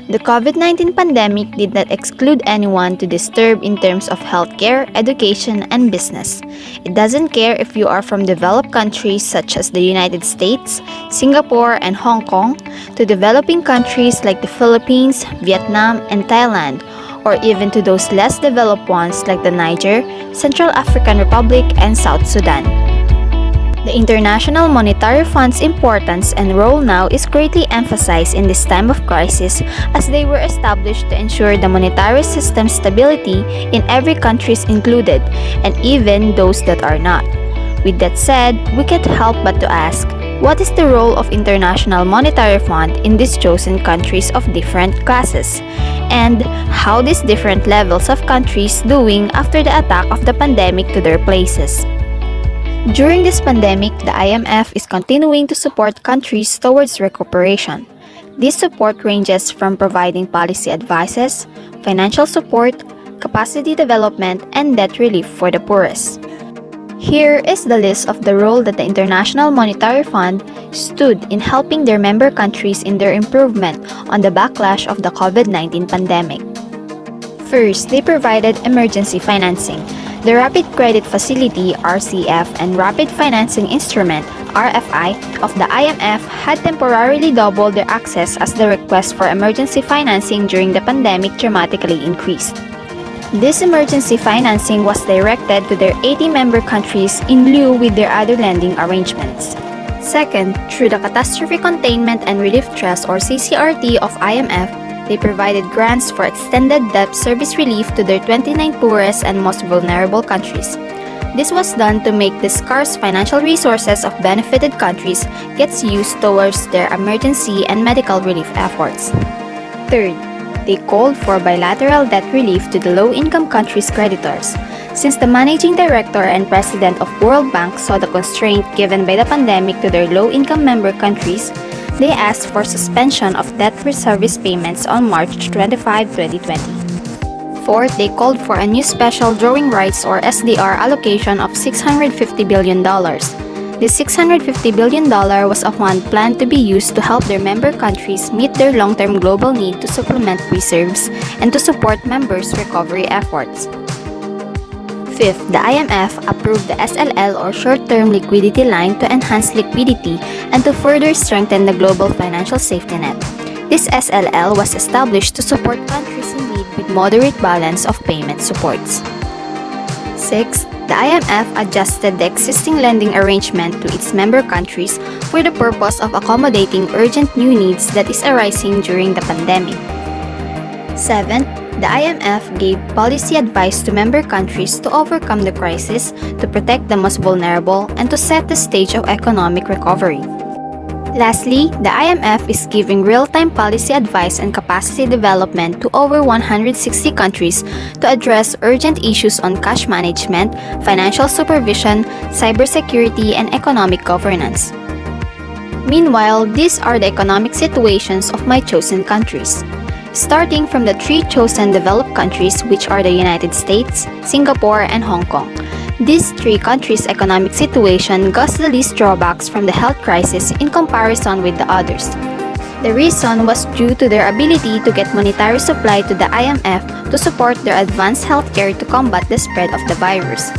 The COVID-19 pandemic did not exclude anyone to disturb in terms of healthcare, education, and business. It doesn't care if you are from developed countries such as the United States, Singapore, and Hong Kong, to developing countries like the Philippines, Vietnam, and Thailand, or even to those less developed ones like the Niger, Central African Republic, and South Sudan. The International Monetary Fund's importance and role now is greatly emphasized in this time of crisis as they were established to ensure the monetary system's stability in every country included, and even those that are not. With that said, we can't help but to ask, what is the role of International Monetary Fund in these chosen countries of different classes? And how these different levels of countries doing after the attack of the pandemic to their places? During this pandemic, the IMF is continuing to support countries towards recuperation. This support ranges from providing policy advices, financial support, capacity development, and debt relief for the poorest. Here is the list of the role that the International Monetary Fund stood in helping their member countries in their improvement on the backlash of the COVID-19 pandemic. First, they provided emergency financing. The Rapid Credit Facility (RCF) and Rapid Financing Instrument (RFI) of the IMF had temporarily doubled their access as the request for emergency financing during the pandemic dramatically increased. This emergency financing was directed to their 80 member countries in lieu with their other lending arrangements. Second, through the Catastrophe Containment and Relief Trust or CCRT of IMF, they provided grants for extended debt service relief to their 29 poorest and most vulnerable countries. This was done to make the scarce financial resources of benefited countries gets used towards their emergency and medical relief efforts. Third, they called for bilateral debt relief to the low-income countries' creditors. Since the managing director and president of World Bank saw the constraint given by the pandemic to their low-income member countries, they asked for suspension of debt service payments on March 25, 2020. Fourth, they called for a new special drawing rights or SDR allocation of $650 billion. This $650 billion was a fund planned to be used to help their member countries meet their long-term global need to supplement reserves and to support members' recovery efforts. Fifth, the IMF approved the SLL or Short-Term Liquidity Line to enhance liquidity and to further strengthen the global financial safety net. This SLL was established to support countries in need with moderate balance of payment supports. Sixth, the IMF adjusted the existing lending arrangement to its member countries for the purpose of accommodating urgent new needs that is arising during the pandemic. Seventh, the IMF gave policy advice to member countries to overcome the crisis, to protect the most vulnerable, and to set the stage of economic recovery. Lastly, the IMF is giving real-time policy advice and capacity development to over 160 countries to address urgent issues on cash management, financial supervision, cybersecurity, and economic governance. Meanwhile, these are the economic situations of my chosen countries. Starting from the three chosen developed countries, which are the United States, Singapore, and Hong Kong. These three countries' economic situation got the least drawbacks from the health crisis in comparison with the others. The reason was due to their ability to get monetary supply to the IMF to support their advanced healthcare to combat the spread of the virus.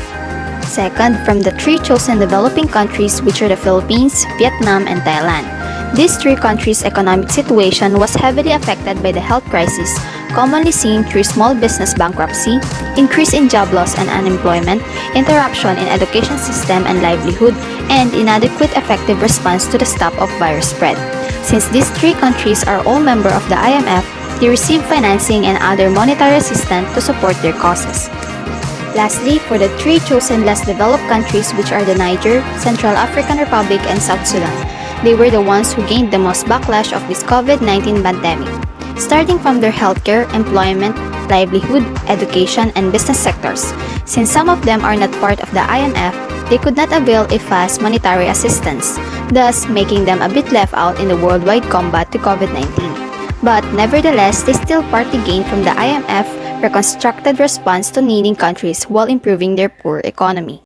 Second, from the three chosen developing countries, which are the Philippines, Vietnam, and Thailand. These three countries' economic situation was heavily affected by the health crisis, commonly seen through small business bankruptcy, increase in job loss and unemployment, interruption in education system and livelihood, and inadequate effective response to the stop of virus spread. Since these three countries are all members of the IMF, they receive financing and other monetary assistance to support their causes. Lastly, for the three chosen less developed countries, which are the Niger, Central African Republic, and South Sudan, they were the ones who gained the most backlash of this COVID-19 pandemic, starting from their healthcare, employment, livelihood, education, and business sectors. Since some of them are not part of the IMF, they could not avail a fast monetary assistance, thus making them a bit left out in the worldwide combat to COVID-19. But nevertheless, they still partly gained from the IMF reconstructed response to needing countries while improving their poor economy.